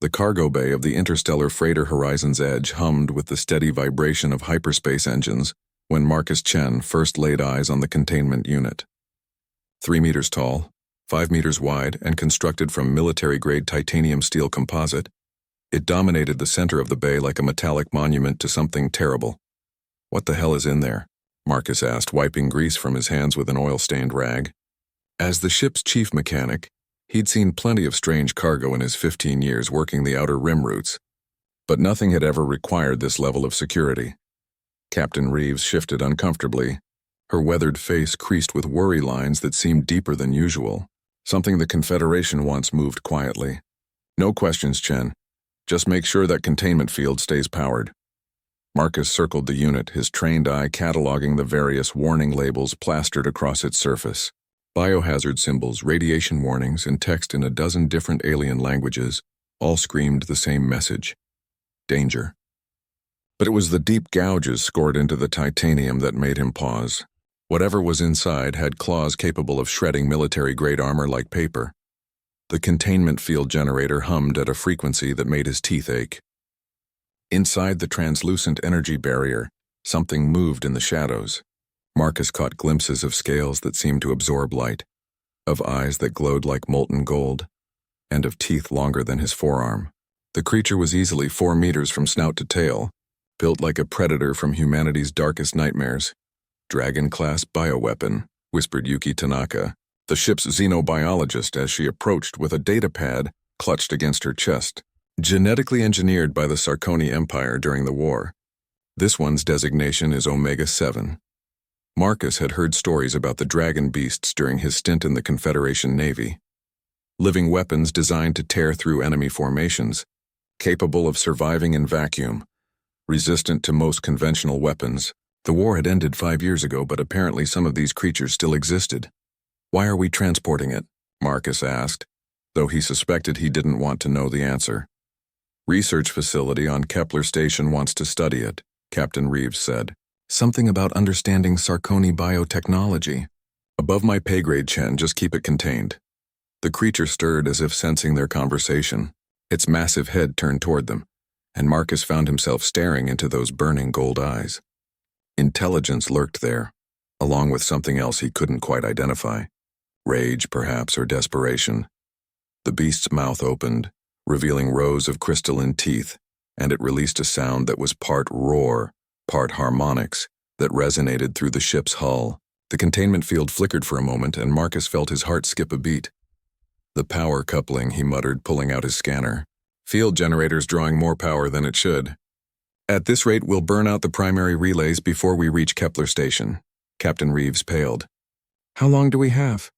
The cargo bay of the interstellar freighter Horizon's Edge hummed with the steady vibration of hyperspace engines when Marcus Chen first laid eyes on the containment unit. 3 meters tall, 5 meters wide, and constructed from military-grade titanium steel composite, it dominated the center of the bay like a metallic monument to something terrible. "What the hell is in there?" Marcus asked, wiping grease from his hands with an oil-stained rag. As the ship's chief mechanic, he'd seen plenty of strange cargo in his 15 years working the outer rim routes, but nothing had ever required this level of security. Captain Reeves shifted uncomfortably, her weathered face creased with worry lines that seemed deeper than usual, something the Confederation once moved quietly. "No questions, Chen. Just make sure that containment field stays powered." Marcus circled the unit, his trained eye cataloging the various warning labels plastered across its surface. Biohazard symbols, radiation warnings, and text in a dozen different alien languages all screamed the same message: danger. But it was the deep gouges scored into the titanium that made him pause. Whatever was inside had claws capable of shredding military-grade armor like paper. The containment field generator hummed at a frequency that made his teeth ache. Inside the translucent energy barrier, something moved in the shadows. Marcus caught glimpses of scales that seemed to absorb light, of eyes that glowed like molten gold, and of teeth longer than his forearm. The creature was easily 4 meters from snout to tail, built like a predator from humanity's darkest nightmares. "Dragon-class bioweapon," whispered Yuki Tanaka, the ship's xenobiologist, as she approached with a datapad clutched against her chest. "Genetically engineered by the Sarkoni Empire during the war. This one's designation is Omega-7. Marcus had heard stories about the dragon beasts during his stint in the Confederation Navy. Living weapons designed to tear through enemy formations, capable of surviving in vacuum, resistant to most conventional weapons. The war had ended 5 years ago, but apparently some of these creatures still existed. "Why are we transporting it?" Marcus asked, though he suspected he didn't want to know the answer. "Research facility on Kepler Station wants to study it," Captain Reeves said. "Something about understanding Sarkoni biotechnology. Above my pay grade, Chen, just keep it contained." The creature stirred as if sensing their conversation. Its massive head turned toward them, and Marcus found himself staring into those burning gold eyes. Intelligence lurked there, along with something else he couldn't quite identify. Rage, perhaps, or desperation. The beast's mouth opened, revealing rows of crystalline teeth, and it released a sound that was part roar, part harmonics, that resonated through the ship's hull. The containment field flickered for a moment, and Marcus felt his heart skip a beat. "The power coupling," he muttered, pulling out his scanner. "Field generator's drawing more power than it should. At this rate, we'll burn out the primary relays before we reach Kepler Station." Captain Reeves paled. "How long do we have?"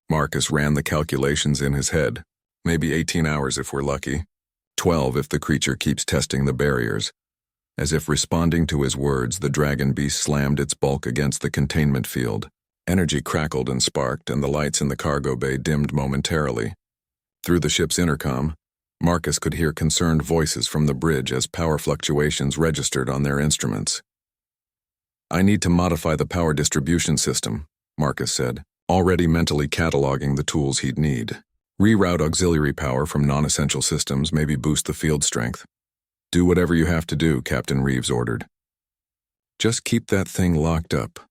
Marcus ran the calculations in his head. "Maybe 18 hours if we're lucky. 12 if the creature keeps testing the barriers." As if responding to his words, the dragon beast slammed its bulk against the containment field. Energy crackled and sparked, and the lights in the cargo bay dimmed momentarily. Through the ship's intercom, Marcus could hear concerned voices from the bridge as power fluctuations registered on their instruments. "I need to modify the power distribution system," Marcus said, already mentally cataloging the tools he'd need. "Reroute auxiliary power from non-essential systems, maybe boost the field strength." "Do whatever you have to do," Captain Reeves ordered. "Just keep that thing locked up."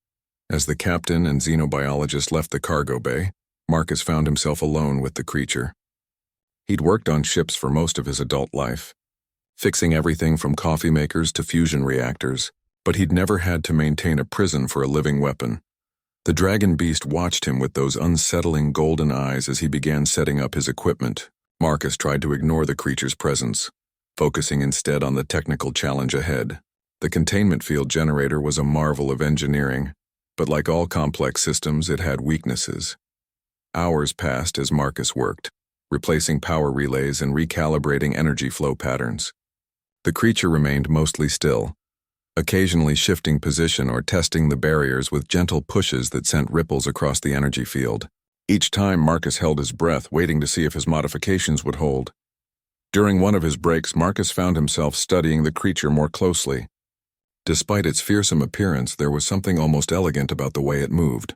As the captain and xenobiologist left the cargo bay, Marcus found himself alone with the creature. He'd worked on ships for most of his adult life, fixing everything from coffee makers to fusion reactors, but he'd never had to maintain a prison for a living weapon. The dragon beast watched him with those unsettling golden eyes as he began setting up his equipment. Marcus tried to ignore the creature's presence, focusing instead on the technical challenge ahead. The containment field generator was a marvel of engineering, but like all complex systems, it had weaknesses. Hours passed as Marcus worked, replacing power relays and recalibrating energy flow patterns. The creature remained mostly still, occasionally shifting position or testing the barriers with gentle pushes that sent ripples across the energy field. Each time, Marcus held his breath, waiting to see if his modifications would hold. During one of his breaks, Marcus found himself studying the creature more closely. Despite its fearsome appearance, there was something almost elegant about the way it moved.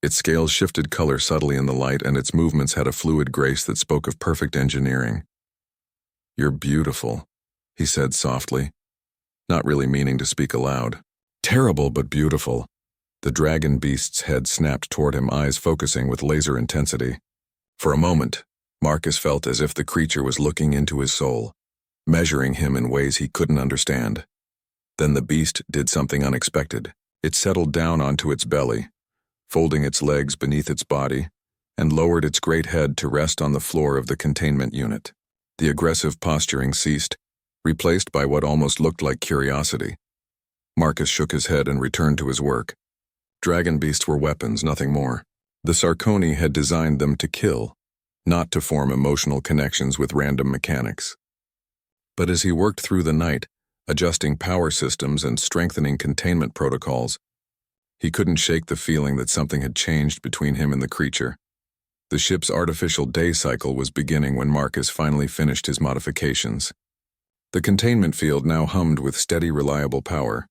Its scales shifted color subtly in the light, and its movements had a fluid grace that spoke of perfect engineering. "You're beautiful," he said softly, not really meaning to speak aloud. "Terrible but beautiful." The dragon beast's head snapped toward him, eyes focusing with laser intensity. For a moment, Marcus felt as if the creature was looking into his soul, measuring him in ways he couldn't understand. Then the beast did something unexpected. It settled down onto its belly, folding its legs beneath its body, and lowered its great head to rest on the floor of the containment unit. The aggressive posturing ceased, replaced by what almost looked like curiosity. Marcus shook his head and returned to his work. Dragon beasts were weapons, nothing more. The Sarkoni had designed them to kill, not to form emotional connections with random mechanics. But as he worked through the night, adjusting power systems and strengthening containment protocols, he couldn't shake the feeling that something had changed between him and the creature. The ship's artificial day cycle was beginning when Marcus finally finished his modifications. The containment field now hummed with steady, reliable power,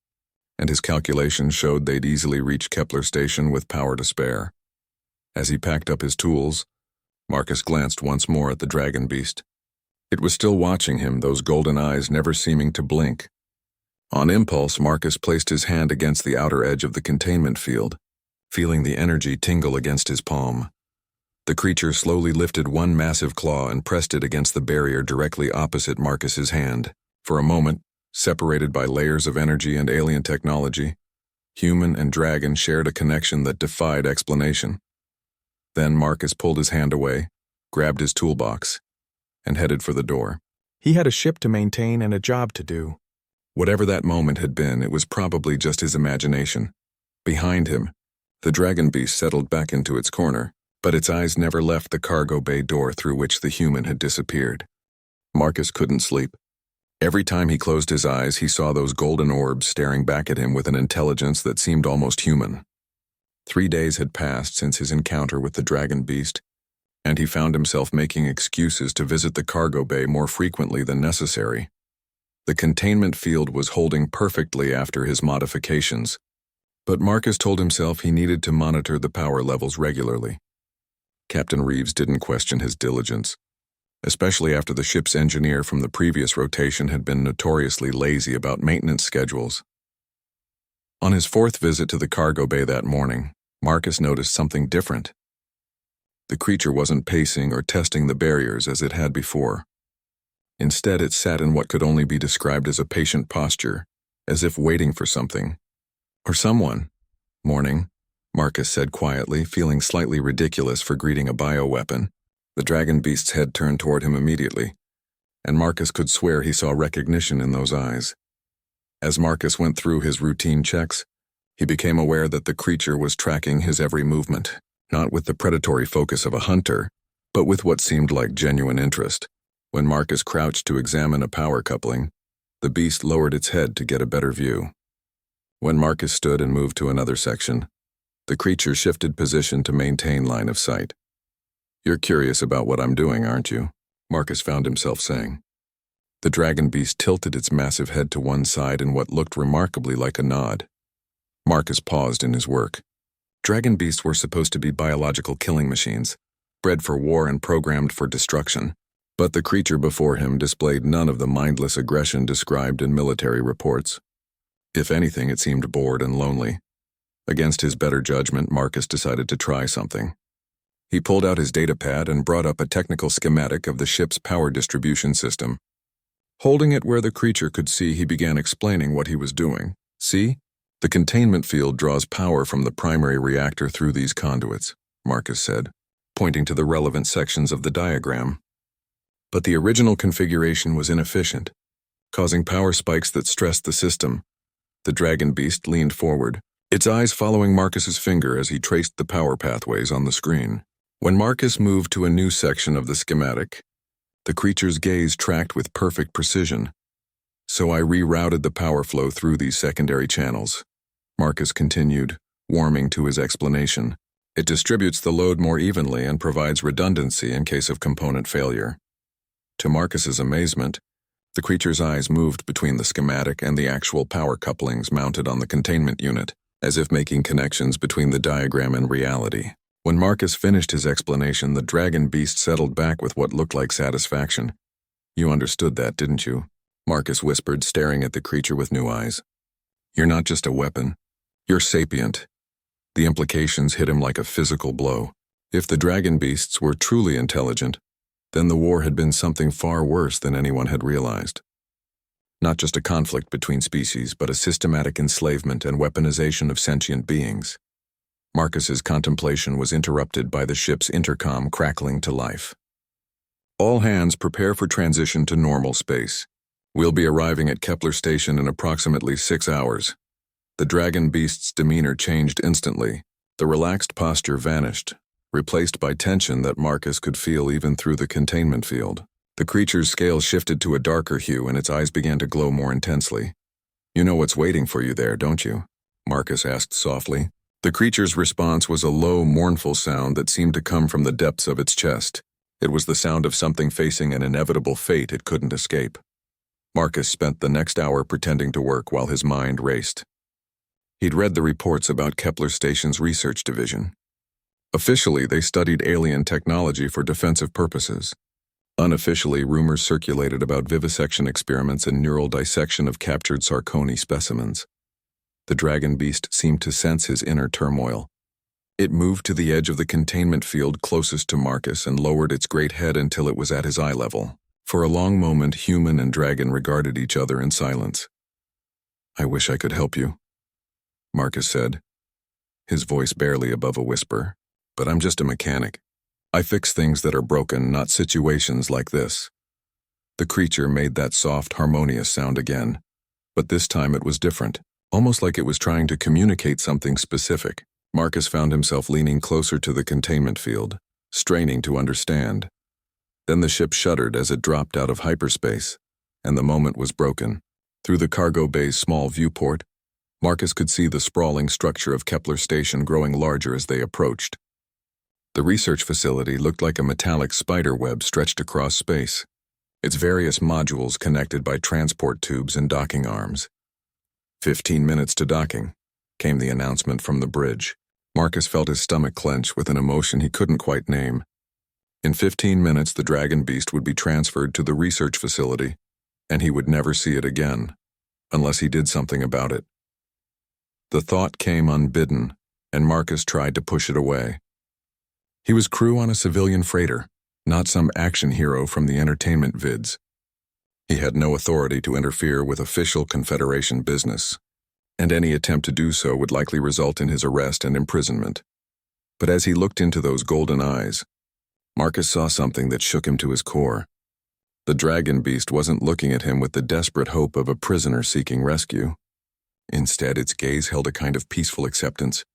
and his calculations showed they'd easily reach Kepler Station with power to spare. As he packed up his tools, Marcus glanced once more at the dragon beast. It was still watching him, those golden eyes never seeming to blink. On impulse, Marcus placed his hand against the outer edge of the containment field, feeling the energy tingle against his palm. The creature slowly lifted one massive claw and pressed it against the barrier directly opposite Marcus's hand. For a moment, separated by layers of energy and alien technology, human and dragon shared a connection that defied explanation. Then Marcus pulled his hand away, grabbed his toolbox, and headed for the door. He had a ship to maintain and a job to do. Whatever that moment had been, it was probably just his imagination. Behind him, the dragon beast settled back into its corner, but its eyes never left the cargo bay door through which the human had disappeared. Marcus couldn't sleep. Every time he closed his eyes, he saw those golden orbs staring back at him with an intelligence that seemed almost human. 3 days had passed since his encounter with the dragon beast, and he found himself making excuses to visit the cargo bay more frequently than necessary. The containment field was holding perfectly after his modifications, but Marcus told himself he needed to monitor the power levels regularly. Captain Reeves didn't question his diligence, especially after the ship's engineer from the previous rotation had been notoriously lazy about maintenance schedules. On his 4th visit to the cargo bay that morning, Marcus noticed something different. The creature wasn't pacing or testing the barriers as it had before. Instead, it sat in what could only be described as a patient posture, as if waiting for something. Or someone. "Morning," Marcus said quietly, feeling slightly ridiculous for greeting a bioweapon. The dragon beast's head turned toward him immediately, and Marcus could swear he saw recognition in those eyes. As Marcus went through his routine checks, he became aware that the creature was tracking his every movement, not with the predatory focus of a hunter, but with what seemed like genuine interest. When Marcus crouched to examine a power coupling, the beast lowered its head to get a better view. When Marcus stood and moved to another section, the creature shifted position to maintain line of sight. "You're curious about what I'm doing, aren't you?" Marcus found himself saying. The dragon beast tilted its massive head to one side in what looked remarkably like a nod. Marcus paused in his work. Dragon beasts were supposed to be biological killing machines, bred for war and programmed for destruction. But the creature before him displayed none of the mindless aggression described in military reports. If anything, it seemed bored and lonely. Against his better judgment, Marcus decided to try something. He pulled out his datapad and brought up a technical schematic of the ship's power distribution system. Holding it where the creature could see, he began explaining what he was doing. "See? The containment field draws power from the primary reactor through these conduits," Marcus said, pointing to the relevant sections of the diagram. But the original configuration was inefficient, causing power spikes that stressed the system. The dragon beast leaned forward, its eyes following Marcus's finger as he traced the power pathways on the screen. When Marcus moved to a new section of the schematic, the creature's gaze tracked with perfect precision. "So I rerouted the power flow through these secondary channels," Marcus continued, warming to his explanation. "It distributes the load more evenly and provides redundancy in case of component failure." To Marcus's amazement, the creature's eyes moved between the schematic and the actual power couplings mounted on the containment unit, as if making connections between the diagram and reality. When Marcus finished his explanation, the dragon beast settled back with what looked like satisfaction. You understood that, didn't you? Marcus whispered, staring at the creature with new eyes. You're not just a weapon. You're sapient. The implications hit him like a physical blow. If the dragon beasts were truly intelligent, then the war had been something far worse than anyone had realized. Not just a conflict between species, but a systematic enslavement and weaponization of sentient beings. Marcus's contemplation was interrupted by the ship's intercom crackling to life. All hands prepare for transition to normal space. We'll be arriving at Kepler Station in approximately 6 hours. The dragon beast's demeanor changed instantly. The relaxed posture vanished, replaced by tension that Marcus could feel even through the containment field. The creature's scale shifted to a darker hue and its eyes began to glow more intensely. You know what's waiting for you there, don't you? Marcus asked softly. The creature's response was a low, mournful sound that seemed to come from the depths of its chest. It was the sound of something facing an inevitable fate it couldn't escape. Marcus spent the next hour pretending to work while his mind raced. He'd read the reports about Kepler Station's research division. Officially, they studied alien technology for defensive purposes. Unofficially, rumors circulated about vivisection experiments and neural dissection of captured Sarconi specimens. The dragon beast seemed to sense his inner turmoil. It moved to the edge of the containment field closest to Marcus and lowered its great head until it was at his eye level. For a long moment, human and dragon regarded each other in silence. I wish I could help you, Marcus said, his voice barely above a whisper. But I'm just a mechanic. I fix things that are broken, not situations like this. The creature made that soft, harmonious sound again, but this time it was different, almost like it was trying to communicate something specific. Marcus found himself leaning closer to the containment field, straining to understand. Then the ship shuddered as it dropped out of hyperspace, and the moment was broken. Through the cargo bay's small viewport, Marcus could see the sprawling structure of Kepler Station growing larger as they approached. The research facility looked like a metallic spider web stretched across space, its various modules connected by transport tubes and docking arms. 15 minutes to docking, came the announcement from the bridge. Marcus felt his stomach clench with an emotion he couldn't quite name. In 15 minutes, the dragon beast would be transferred to the research facility, and he would never see it again, unless he did something about it. The thought came unbidden, and Marcus tried to push it away. He was crew on a civilian freighter, not some action hero from the entertainment vids. He had no authority to interfere with official Confederation business, and any attempt to do so would likely result in his arrest and imprisonment. But as he looked into those golden eyes, Marcus saw something that shook him to his core. The dragon beast wasn't looking at him with the desperate hope of a prisoner seeking rescue. Instead, its gaze held a kind of peaceful acceptance,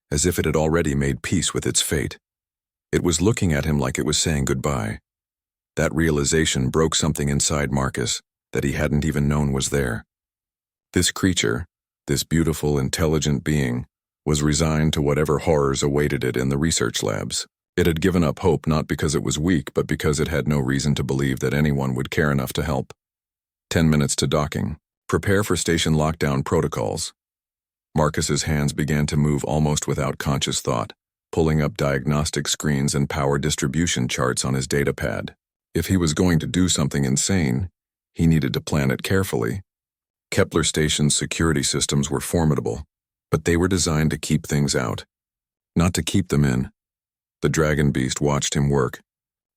as if it had already made peace with its fate. It was looking at him like it was saying goodbye. That realization broke something inside Marcus that he hadn't even known was there. This creature, this beautiful, intelligent being, was resigned to whatever horrors awaited it in the research labs. It had given up hope not because it was weak, but because it had no reason to believe that anyone would care enough to help. 10 minutes to docking. Prepare for station lockdown protocols. Marcus's hands began to move almost without conscious thought, pulling up diagnostic screens and power distribution charts on his datapad. If he was going to do something insane, he needed to plan it carefully. Kepler Station's security systems were formidable, but they were designed to keep things out, not to keep them in. The dragon beast watched him work,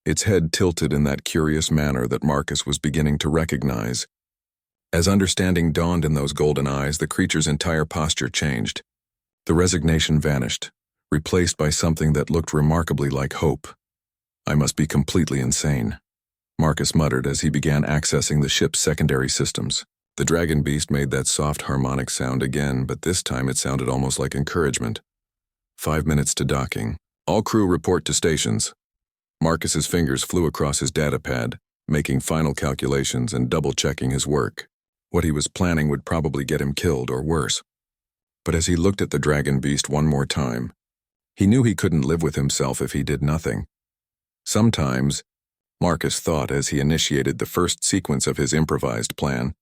its head tilted in that curious manner that Marcus was beginning to recognize. As understanding dawned in those golden eyes, the creature's entire posture changed. The resignation vanished, replaced by something that looked remarkably like hope. I must be completely insane, Marcus muttered as he began accessing the ship's secondary systems. The dragon beast made that soft harmonic sound again, but this time it sounded almost like encouragement. 5 minutes to docking. All crew report to stations. Marcus's fingers flew across his datapad, making final calculations and double-checking his work. What he was planning would probably get him killed or worse. But as he looked at the dragon beast one more time, he knew he couldn't live with himself if he did nothing. Sometimes, Marcus thought as he initiated the first sequence of his improvised plan,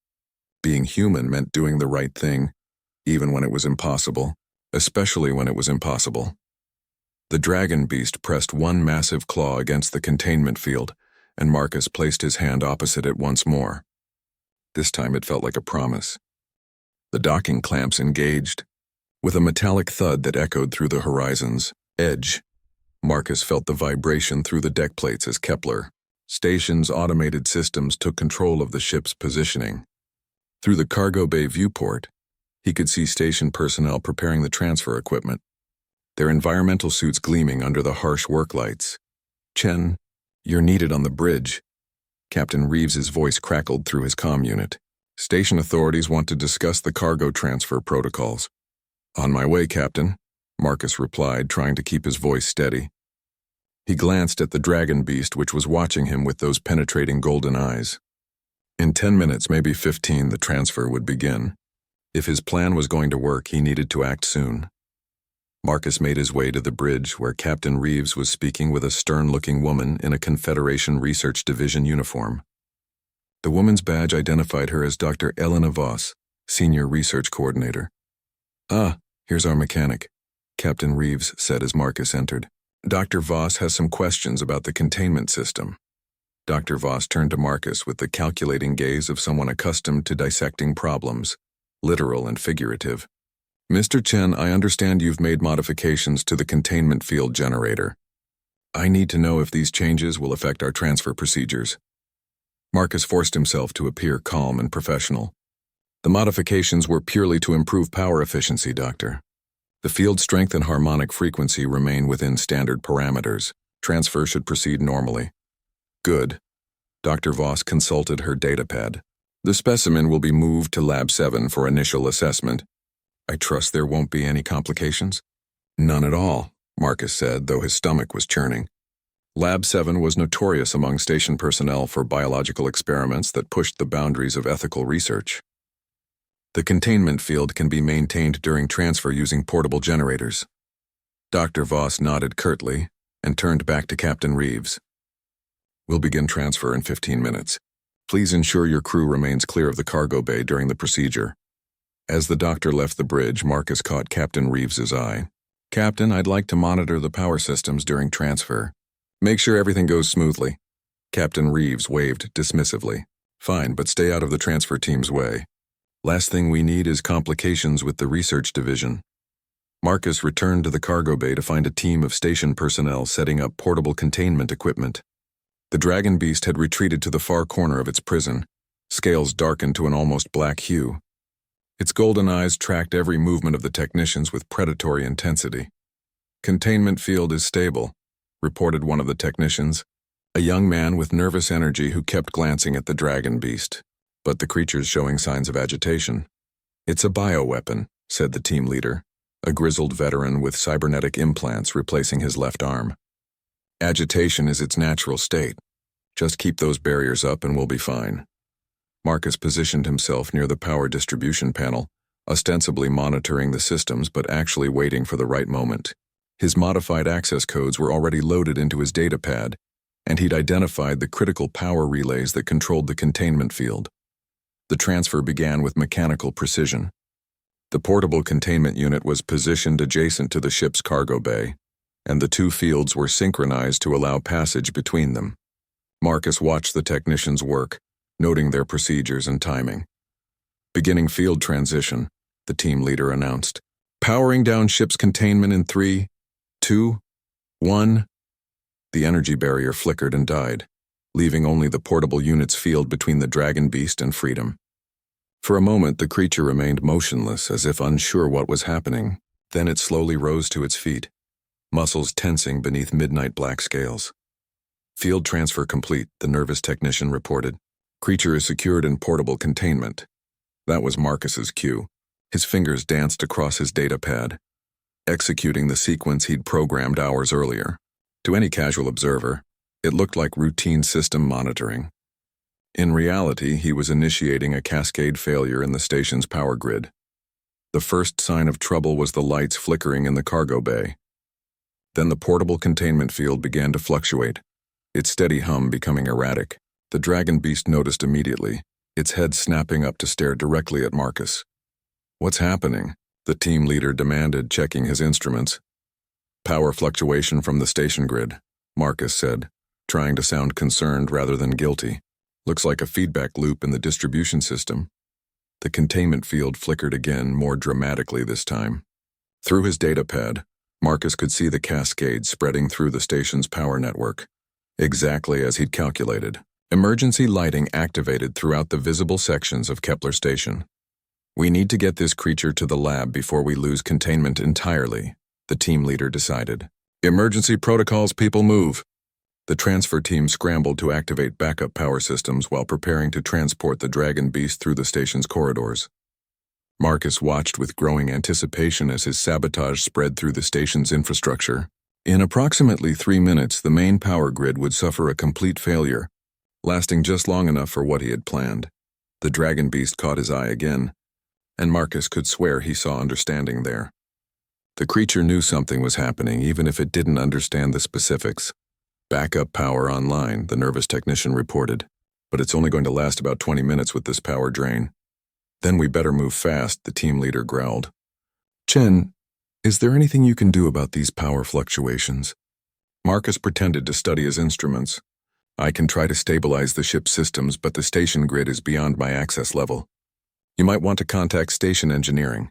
being human meant doing the right thing, even when it was impossible, especially when it was impossible. The dragon beast pressed one massive claw against the containment field, and Marcus placed his hand opposite it once more. This time it felt like a promise. The docking clamps engaged. With a metallic thud that echoed through the horizon's edge, Marcus felt the vibration through the deck plates as Kepler Station's automated systems took control of the ship's positioning. Through the cargo bay viewport, he could see station personnel preparing the transfer equipment, their environmental suits gleaming under the harsh work lights. "Chen, you're needed on the bridge." Captain Reeves's voice crackled through his comm unit. "Station authorities want to discuss the cargo transfer protocols." "On my way, Captain," Marcus replied, trying to keep his voice steady. He glanced at the dragon beast, which was watching him with those penetrating golden eyes. In 10 minutes, maybe 15, the transfer would begin. If his plan was going to work, he needed to act soon. Marcus made his way to the bridge, where Captain Reeves was speaking with a stern-looking woman in a Confederation Research Division uniform. The woman's badge identified her as Dr. Elena Voss, Senior Research Coordinator. "Ah, here's our mechanic," Captain Reeves said as Marcus entered. "Dr. Voss has some questions about the containment system." Dr. Voss turned to Marcus with the calculating gaze of someone accustomed to dissecting problems, literal and figurative. "Mr. Chen, I understand you've made modifications to the containment field generator. I need to know if these changes will affect our transfer procedures." Marcus forced himself to appear calm and professional. "The modifications were purely to improve power efficiency, Doctor. The field strength and harmonic frequency remain within standard parameters. Transfer should proceed normally." "Good." Dr. Voss consulted her datapad. "The specimen will be moved to Lab 7 for initial assessment. I trust there won't be any complications?" "None at all," Marcus said, though his stomach was churning. Lab 7 was notorious among station personnel for biological experiments that pushed the boundaries of ethical research. "The containment field can be maintained during transfer using portable generators." Dr. Voss nodded curtly and turned back to Captain Reeves. "We'll begin transfer in 15 minutes. Please ensure your crew remains clear of the cargo bay during the procedure." As the doctor left the bridge, Marcus caught Captain Reeves's eye. "Captain, I'd like to monitor the power systems during transfer. Make sure everything goes smoothly." Captain Reeves waved dismissively. "Fine, but stay out of the transfer team's way. Last thing we need is complications with the research division." Marcus returned to the cargo bay to find a team of station personnel setting up portable containment equipment. The dragon beast had retreated to the far corner of its prison, scales darkened to an almost black hue. Its golden eyes tracked every movement of the technicians with predatory intensity. "Containment field is stable," reported one of the technicians, a young man with nervous energy who kept glancing at the dragon beast, but the creature's showing signs of agitation. "It's a bioweapon," said the team leader, a grizzled veteran with cybernetic implants replacing his left arm. "Agitation is its natural state. Just keep those barriers up and we'll be fine." Marcus positioned himself near the power distribution panel, ostensibly monitoring the systems but actually waiting for the right moment. His modified access codes were already loaded into his datapad, and he'd identified the critical power relays that controlled the containment field. The transfer began with mechanical precision. The portable containment unit was positioned adjacent to the ship's cargo bay, and the two fields were synchronized to allow passage between them. Marcus watched the technicians work, noting their procedures and timing. "Beginning field transition," the team leader announced. "Powering down ship's containment in 3, 2, 1. The energy barrier flickered and died, leaving only the portable unit's field between the dragon beast and freedom. For a moment, the creature remained motionless, as if unsure what was happening. Then it slowly rose to its feet, muscles tensing beneath midnight black scales. "Field transfer complete," the nervous technician reported. "Creature is secured in portable containment." That was Marcus's cue. His fingers danced across his datapad, executing the sequence he'd programmed hours earlier. To any casual observer, it looked like routine system monitoring. In reality, he was initiating a cascade failure in the station's power grid. The first sign of trouble was the lights flickering in the cargo bay. Then the portable containment field began to fluctuate, its steady hum becoming erratic. The dragon beast noticed immediately, its head snapping up to stare directly at Marcus. "What's happening?" the team leader demanded, checking his instruments. "Power fluctuation from the station grid," Marcus said, trying to sound concerned rather than guilty. Looks like a feedback loop in the distribution system. The containment field flickered again, more dramatically this time. Through his datapad, Marcus could see the cascade spreading through the station's power network. Exactly as he'd calculated. Emergency lighting activated throughout the visible sections of Kepler Station. "We need to get this creature to the lab before we lose containment entirely," the team leader decided. "Emergency protocols, people, move." The transfer team scrambled to activate backup power systems while preparing to transport the dragon beast through the station's corridors. Marcus watched with growing anticipation as his sabotage spread through the station's infrastructure. In approximately 3 minutes, the main power grid would suffer a complete failure, lasting just long enough for what he had planned. The dragon beast caught his eye again, and Marcus could swear he saw understanding there. The creature knew something was happening, even if it didn't understand the specifics. "Backup power online," the nervous technician reported, "but it's only going to last about 20 minutes with this power drain." "Then we better move fast," the team leader growled. "Chen, is there anything you can do about these power fluctuations?" Marcus pretended to study his instruments. "I can try to stabilize the ship's systems, but the station grid is beyond my access level. You might want to contact station engineering."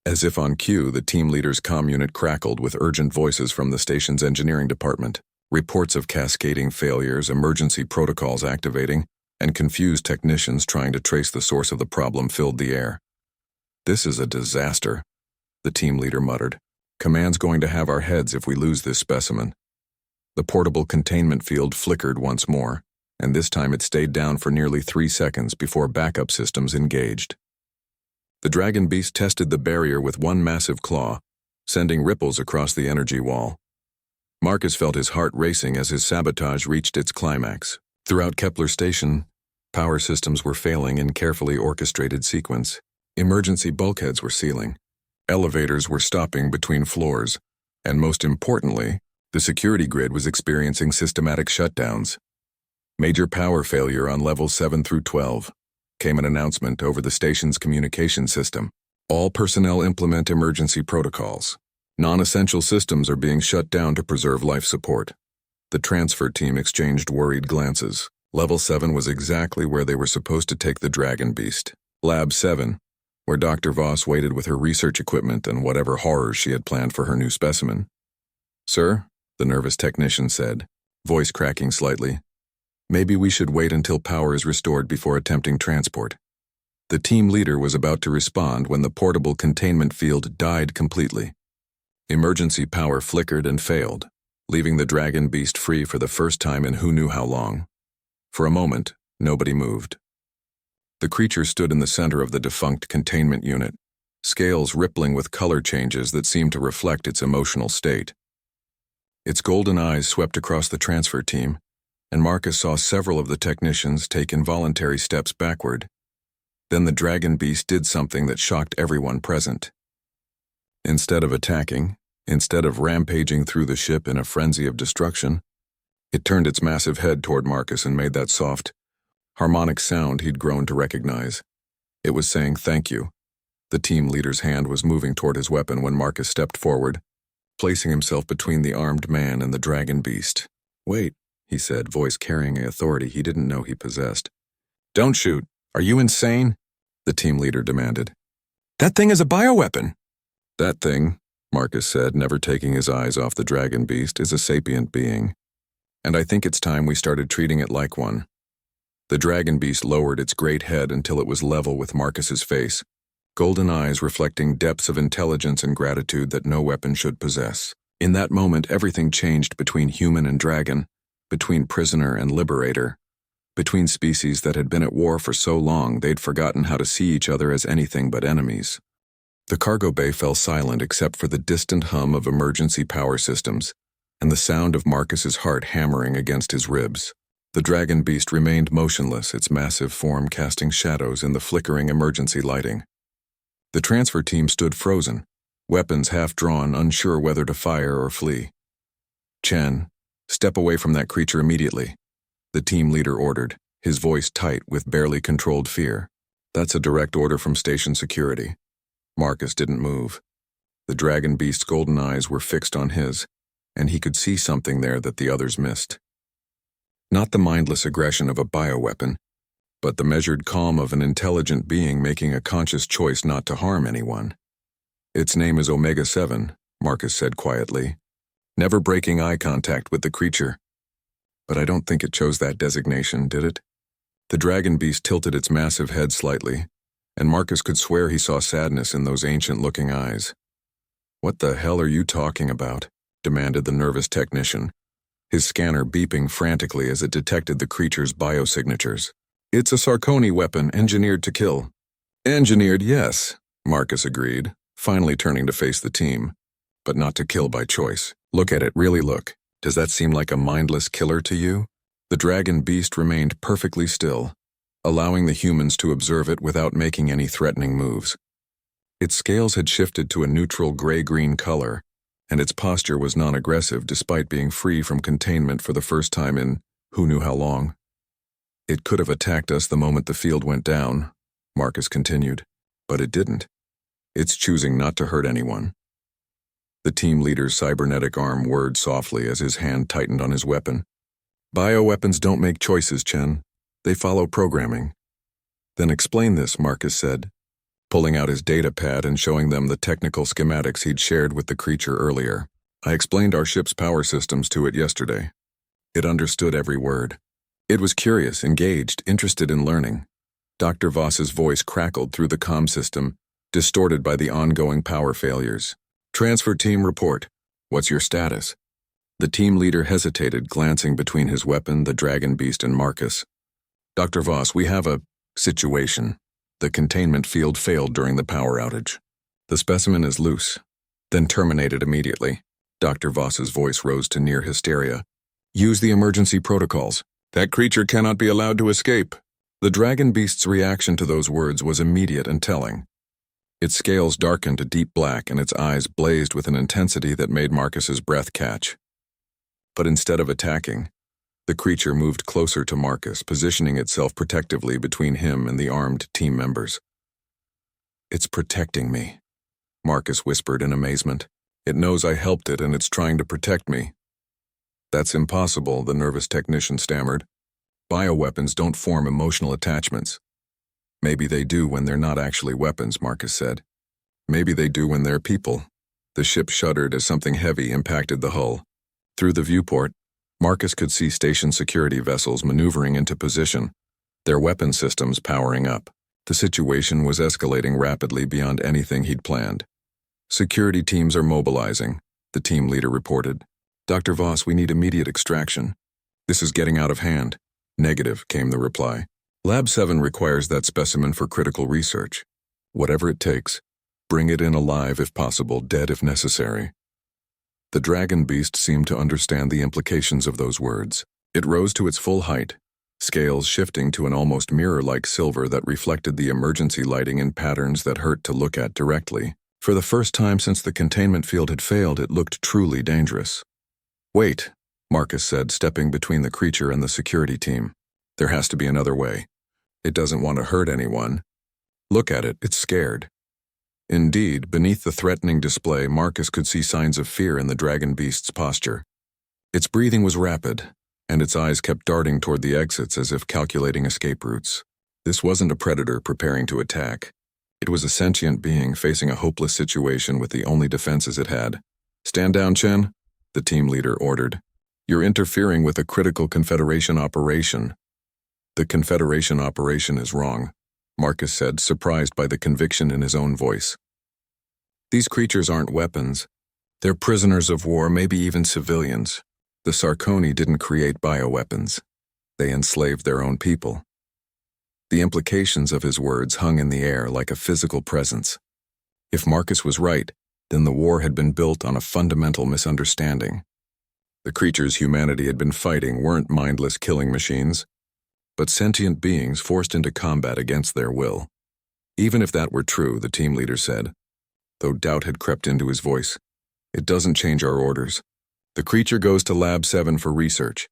As if on cue, the team leader's comm unit crackled with urgent voices from the station's engineering department. Reports of cascading failures, emergency protocols activating, and confused technicians trying to trace the source of the problem filled the air. "This is a disaster," the team leader muttered. "Command's going to have our heads if we lose this specimen." The portable containment field flickered once more, and this time it stayed down for nearly 3 seconds before backup systems engaged. The dragon beast tested the barrier with one massive claw, sending ripples across the energy wall. Marcus felt his heart racing as his sabotage reached its climax. Throughout Kepler Station, power systems were failing in carefully orchestrated sequence. Emergency bulkheads were sealing. Elevators were stopping between floors. And most importantly, the security grid was experiencing systematic shutdowns. "Major power failure on levels 7 through 12, came an announcement over the station's communication system. "All personnel implement emergency protocols. Non-essential systems are being shut down to preserve life support." The transfer team exchanged worried glances. Level 7 was exactly where they were supposed to take the dragon beast. Lab 7, where Dr. Voss waited with her research equipment and whatever horrors she had planned for her new specimen. "Sir," the nervous technician said, voice cracking slightly, "maybe we should wait until power is restored before attempting transport." The team leader was about to respond when the portable containment field died completely. Emergency power flickered and failed, leaving the dragon beast free for the first time in who knew how long. For a moment, nobody moved. The creature stood in the center of the defunct containment unit, scales rippling with color changes that seemed to reflect its emotional state. Its golden eyes swept across the transfer team, and Marcus saw several of the technicians take involuntary steps backward. Then the dragon beast did something that shocked everyone present. Instead of attacking, instead of rampaging through the ship in a frenzy of destruction, it turned its massive head toward Marcus and made that soft, harmonic sound he'd grown to recognize. It was saying thank you. The team leader's hand was moving toward his weapon when Marcus stepped forward, placing himself between the armed man and the dragon beast. "Wait," he said, voice carrying an authority he didn't know he possessed. "Don't shoot. Are you insane?" the team leader demanded. "That thing is a bioweapon." "That thing," Marcus said, never taking his eyes off the dragon beast, "is a sapient being. And I think it's time we started treating it like one." The dragon beast lowered its great head until it was level with Marcus's face, golden eyes reflecting depths of intelligence and gratitude that no weapon should possess. In that moment, everything changed between human and dragon, between prisoner and liberator, between species that had been at war for so long they'd forgotten how to see each other as anything but enemies. The cargo bay fell silent except for the distant hum of emergency power systems and the sound of Marcus's heart hammering against his ribs. The dragon beast remained motionless, its massive form casting shadows in the flickering emergency lighting. The transfer team stood frozen, weapons half drawn, unsure whether to fire or flee. "Chen, step away from that creature immediately," the team leader ordered, his voice tight with barely controlled fear. "That's a direct order from station security." Marcus didn't move. The dragon beast's golden eyes were fixed on his, and he could see something there that the others missed. Not the mindless aggression of a bioweapon, but the measured calm of an intelligent being making a conscious choice not to harm anyone. Its name is Omega-7, Marcus said quietly, never breaking eye contact with the creature. But I don't think it chose that designation, did it? The dragon beast tilted its massive head slightly, and Marcus could swear he saw sadness in those ancient-looking eyes. "What the hell are you talking about?" demanded the nervous technician, his scanner beeping frantically as it detected the creature's biosignatures. "It's a Sarconi weapon engineered to kill." "Engineered, yes," Marcus agreed, finally turning to face the team. "But not to kill by choice. Look at it, really look. Does that seem like a mindless killer to you?" The dragon beast remained perfectly still, allowing the humans to observe it without making any threatening moves. Its scales had shifted to a neutral gray-green color, and its posture was non-aggressive despite being free from containment for the first time in who knew how long. "It could have attacked us the moment the field went down," Marcus continued, "but it didn't. It's choosing not to hurt anyone." The team leader's cybernetic arm whirred softly as his hand tightened on his weapon. "Bioweapons don't make choices, Chen. They follow programming." "Then explain this," Marcus said, pulling out his data pad and showing them the technical schematics he'd shared with the creature earlier. "I explained our ship's power systems to it yesterday. It understood every word. It was curious, engaged, interested in learning." Dr. Voss's voice crackled through the comm system, distorted by the ongoing power failures. "Transfer team report. What's your status?" The team leader hesitated, glancing between his weapon, the dragon beast, and Marcus. "Dr. Voss, we have a situation. The containment field failed during the power outage. The specimen is loose, then terminated immediately." Dr. Voss's voice rose to near hysteria. "Use the emergency protocols. That creature cannot be allowed to escape." The dragon beast's reaction to those words was immediate and telling. Its scales darkened to deep black and its eyes blazed with an intensity that made Marcus's breath catch. But instead of attacking, the creature moved closer to Marcus, positioning itself protectively between him and the armed team members. "It's protecting me," Marcus whispered in amazement. "It knows I helped it and it's trying to protect me." "That's impossible," the nervous technician stammered. "Bioweapons don't form emotional attachments." "Maybe they do when they're not actually weapons," Marcus said. "Maybe they do when they're people." The ship shuddered as something heavy impacted the hull. Through the viewport, Marcus could see station security vessels maneuvering into position, their weapon systems powering up. The situation was escalating rapidly beyond anything he'd planned. "Security teams are mobilizing," the team leader reported. "Dr. Voss, we need immediate extraction. This is getting out of hand." "Negative," came the reply. "Lab 7 requires that specimen for critical research. Whatever it takes, bring it in alive if possible, dead if necessary." The dragon beast seemed to understand the implications of those words. It rose to its full height, scales shifting to an almost mirror-like silver that reflected the emergency lighting in patterns that hurt to look at directly. For the first time since the containment field had failed, it looked truly dangerous. "Wait," Marcus said, stepping between the creature and the security team. "There has to be another way. It doesn't want to hurt anyone. Look at it, it's scared." Indeed, beneath the threatening display, Marcus could see signs of fear in the dragon beast's posture. Its breathing was rapid, and its eyes kept darting toward the exits as if calculating escape routes. This wasn't a predator preparing to attack. It was a sentient being facing a hopeless situation with the only defenses it had. "Stand down, Chen," the team leader ordered. "You're interfering with a critical Confederation operation." "The Confederation operation is wrong," Marcus said, surprised by the conviction in his own voice. "These creatures aren't weapons. They're prisoners of war, maybe even civilians. The Sarconi didn't create bioweapons. They enslaved their own people." The implications of his words hung in the air like a physical presence. If Marcus was right, then the war had been built on a fundamental misunderstanding. The creatures humanity had been fighting weren't mindless killing machines, but sentient beings forced into combat against their will. "Even if that were true," the team leader said, though doubt had crept into his voice, "it doesn't change our orders. The creature goes to Lab 7 for research."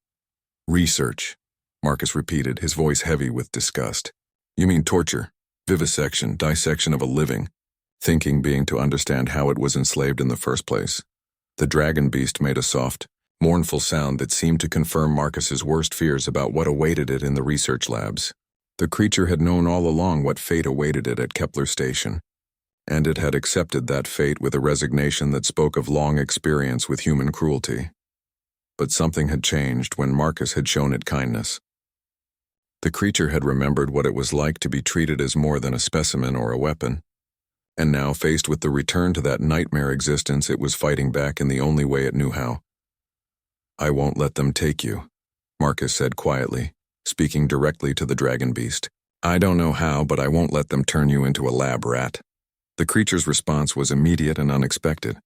"Research," Marcus repeated, his voice heavy with disgust. "You mean torture, vivisection, dissection of a living, thinking being to understand how it was enslaved in the first place." The dragon beast made a soft, mournful sound that seemed to confirm Marcus's worst fears about what awaited it in the research labs. The creature had known all along what fate awaited it at Kepler Station, and it had accepted that fate with a resignation that spoke of long experience with human cruelty. But something had changed when Marcus had shown it kindness. The creature had remembered what it was like to be treated as more than a specimen or a weapon, and now, faced with the return to that nightmare existence, it was fighting back in the only way it knew how. "I won't let them take you," Marcus said quietly, speaking directly to the dragon beast. "I don't know how, but I won't let them turn you into a lab rat." The creature's response was immediate and unexpected.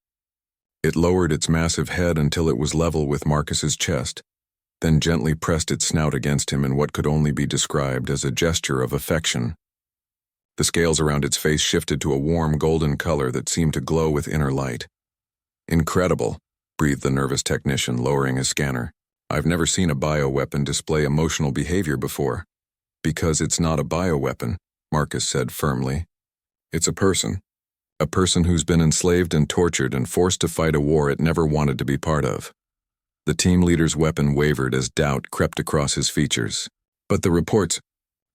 It lowered its massive head until it was level with Marcus's chest, then gently pressed its snout against him in what could only be described as a gesture of affection. The scales around its face shifted to a warm golden color that seemed to glow with inner light. "Incredible," breathed the nervous technician, lowering his scanner. "I've never seen a bioweapon display emotional behavior before." "Because it's not a bioweapon," Marcus said firmly. "It's a person. A person who's been enslaved and tortured and forced to fight a war it never wanted to be part of." The team leader's weapon wavered as doubt crept across his features. "But the reports,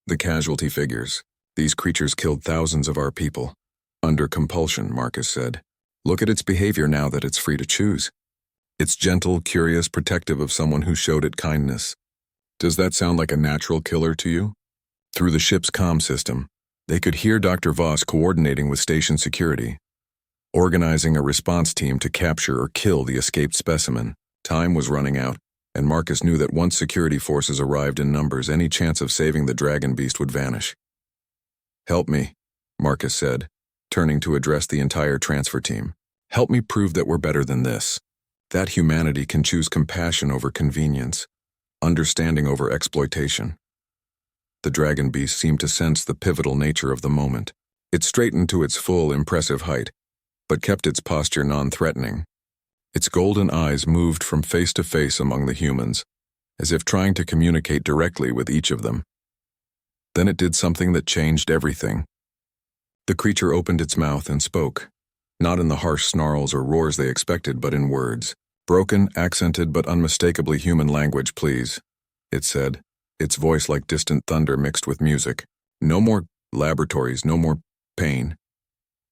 the casualty figures, these creatures killed thousands of our people." "Under compulsion," Marcus said. "Look at its behavior now that it's free to choose. It's gentle, curious, protective of someone who showed it kindness." "Does that sound like a natural killer to you?" Through the ship's comm system, they could hear Dr. Voss coordinating with station security, organizing a response team to capture or kill the escaped specimen. Time was running out, and Marcus knew that once security forces arrived in numbers, any chance of saving the dragon beast would vanish. "Help me," Marcus said, turning to address the entire transfer team. "Help me prove that we're better than this. That humanity can choose compassion over convenience, understanding over exploitation." The dragon beast seemed to sense the pivotal nature of the moment. It straightened to its full, impressive height, but kept its posture non-threatening. Its golden eyes moved from face to face among the humans, as if trying to communicate directly with each of them. Then it did something that changed everything. The creature opened its mouth and spoke, not in the harsh snarls or roars they expected, but in words. "Broken, accented, but unmistakably human language, please," it said, its voice like distant thunder mixed with music. "No more laboratories, no more pain."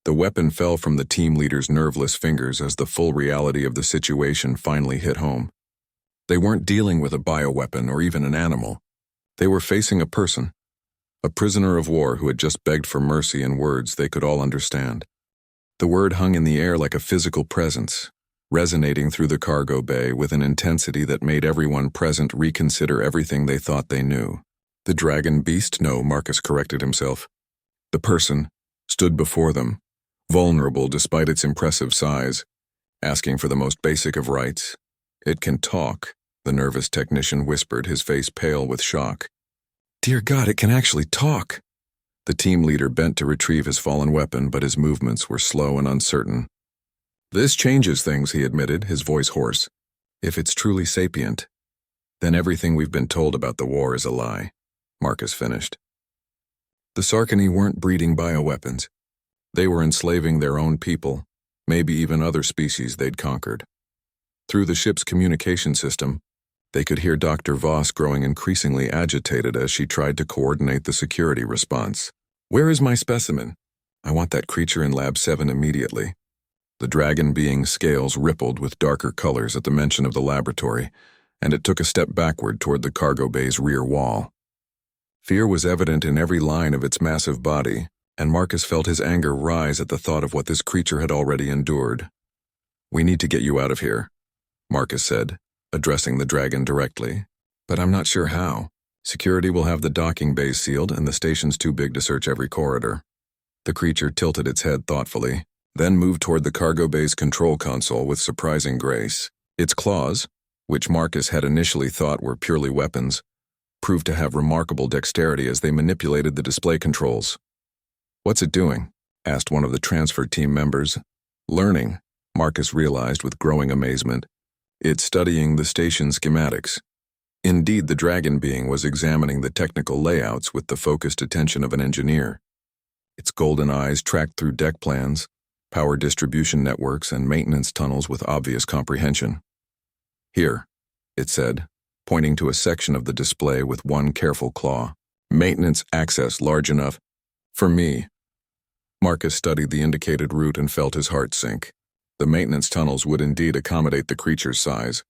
The weapon fell from the team leader's nerveless fingers as the full reality of the situation finally hit home. They weren't dealing with a bioweapon or even an animal. They were facing a person, a prisoner of war who had just begged for mercy in words they could all understand. The word hung in the air like a physical presence, resonating through the cargo bay with an intensity that made everyone present reconsider everything they thought they knew. The dragon beast, no, Marcus corrected himself. The person stood before them, vulnerable despite its impressive size, asking for the most basic of rights. "It can talk," the nervous technician whispered, his face pale with shock. "Dear God, it can actually talk!" The team leader bent to retrieve his fallen weapon, but his movements were slow and uncertain. "This changes things," he admitted, his voice hoarse. "If it's truly sapient, then everything we've been told about the war is a lie," Marcus finished. The Sarkany weren't breeding bioweapons. They were enslaving their own people, maybe even other species they'd conquered. Through the ship's communication system, they could hear Dr. Voss growing increasingly agitated as she tried to coordinate the security response. "Where is my specimen? I want that creature in Lab 7 immediately." The dragon being's scales rippled with darker colors at the mention of the laboratory, and it took a step backward toward the cargo bay's rear wall. Fear was evident in every line of its massive body, and Marcus felt his anger rise at the thought of what this creature had already endured. "We need to get you out of here," Marcus said, addressing the dragon directly. "But I'm not sure how. Security will have the docking bays sealed, and the station's too big to search every corridor." The creature tilted its head thoughtfully, then moved toward the cargo bay's control console with surprising grace. Its claws, which Marcus had initially thought were purely weapons, proved to have remarkable dexterity as they manipulated the display controls. "What's it doing?" asked one of the transfer team members. "Learning," Marcus realized with growing amazement. "It's studying the station's schematics." Indeed, the dragon being was examining the technical layouts with the focused attention of an engineer. Its golden eyes tracked through deck plans, power distribution networks, and maintenance tunnels with obvious comprehension. Here, it said, pointing to a section of the display with one careful claw. Maintenance access large enough for me. Marcus studied the indicated route and felt his heart sink. The maintenance tunnels would indeed accommodate the creature's size,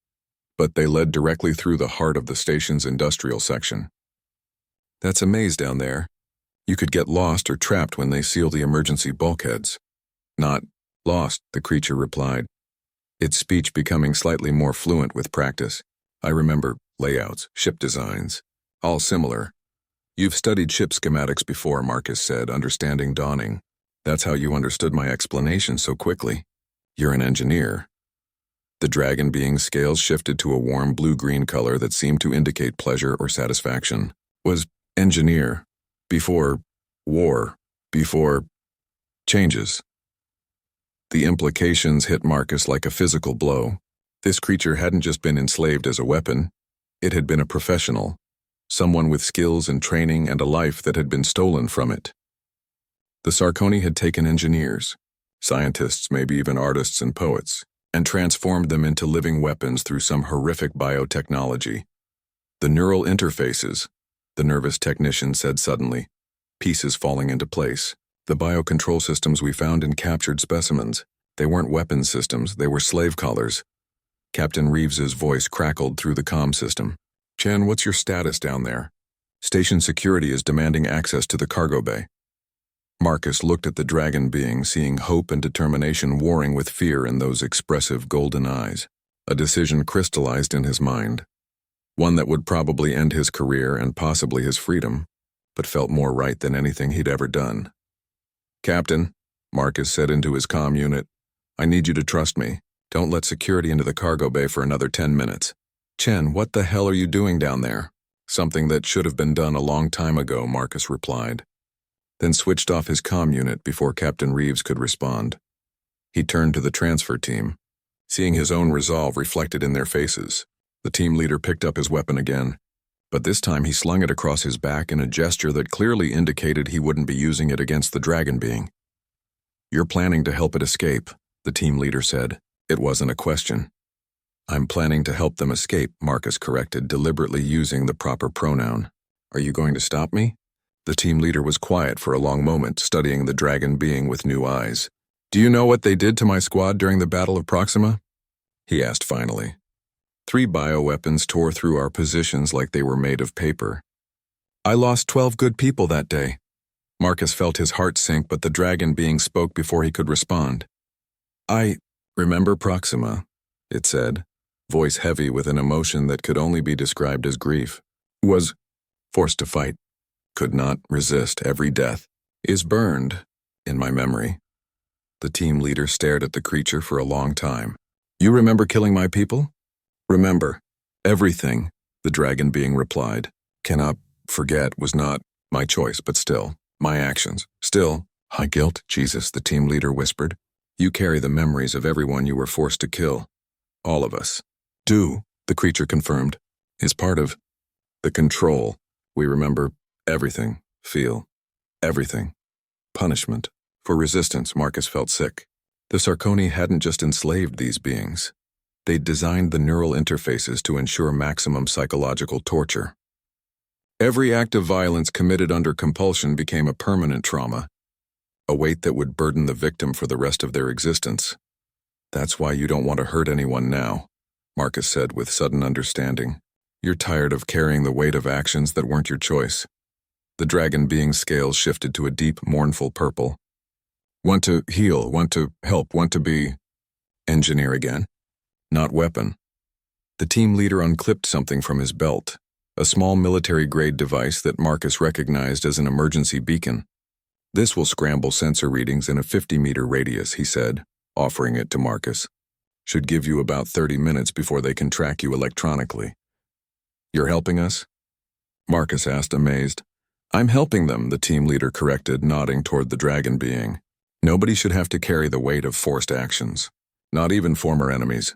but they led directly through the heart of the station's industrial section. That's a maze down there. You could get lost or trapped when they seal the emergency bulkheads. Not lost, the creature replied, its speech becoming slightly more fluent with practice. I remember layouts, ship designs, all similar. You've studied ship schematics before, Marcus said, understanding dawning. That's how you understood my explanation so quickly. You're an engineer. The dragon being's scales shifted to a warm blue-green color that seemed to indicate pleasure or satisfaction. Was engineer. Before war. Before changes. The implications hit Marcus like a physical blow. This creature hadn't just been enslaved as a weapon. It had been a professional. Someone with skills and training and a life that had been stolen from it. The Sarconi had taken engineers, scientists, maybe even artists and poets, and transformed them into living weapons through some horrific biotechnology. The neural interfaces, the nervous technician said suddenly, pieces falling into place. The biocontrol systems we found in captured specimens. They weren't weapons systems, they were slave collars. Captain Reeves's voice crackled through the comm system. Chen, what's your status down there? Station security is demanding access to the cargo bay. Marcus looked at the dragon being, seeing hope and determination warring with fear in those expressive golden eyes. A decision crystallized in his mind. One that would probably end his career and possibly his freedom, but felt more right than anything he'd ever done. Captain, Marcus said into his comm unit, I need you to trust me. Don't let security into the cargo bay for another 10 minutes. Chen, what the hell are you doing down there? Something that should have been done a long time ago, Marcus replied, then switched off his comm unit before Captain Reeves could respond. He turned to the transfer team, seeing his own resolve reflected in their faces. The team leader picked up his weapon again, but this time he slung it across his back in a gesture that clearly indicated he wouldn't be using it against the dragon being. You're planning to help it escape, the team leader said. It wasn't a question. I'm planning to help them escape, Marcus corrected, deliberately using the proper pronoun. Are you going to stop me? The team leader was quiet for a long moment, studying the dragon being with new eyes. Do you know what they did to my squad during the Battle of Proxima? He asked finally. 3 bioweapons tore through our positions like they were made of paper. I lost 12 good people that day. Marcus felt his heart sink, but the dragon being spoke before he could respond. I remember Proxima, it said, voice heavy with an emotion that could only be described as grief. Was forced to fight. Could not resist. Every death is burned in my memory. The team leader stared at the creature for a long time. You remember killing my people? Remember. Everything, the dragon being replied. Cannot forget was not my choice, but still, my actions. Still, high guilt, Jesus, the team leader whispered. You carry the memories of everyone you were forced to kill. All of us. Do, the creature confirmed, is part of the control. We remember everything, feel everything. Punishment. For resistance, Marcus felt sick. The Sarconi hadn't just enslaved these beings. They'd designed the neural interfaces to ensure maximum psychological torture. Every act of violence committed under compulsion became a permanent trauma, a weight that would burden the victim for the rest of their existence. That's why you don't want to hurt anyone now, Marcus said with sudden understanding. You're tired of carrying the weight of actions that weren't your choice. The dragon being's scales shifted to a deep, mournful purple. Want to heal, want to help, want to be engineer again, not weapon. The team leader unclipped something from his belt, a small military-grade device that Marcus recognized as an emergency beacon. This will scramble sensor readings in a 50-meter radius, he said, offering it to Marcus. Should give you about 30 minutes before they can track you electronically. You're helping us? Marcus asked, amazed. I'm helping them, the team leader corrected, nodding toward the dragon being. Nobody should have to carry the weight of forced actions, not even former enemies.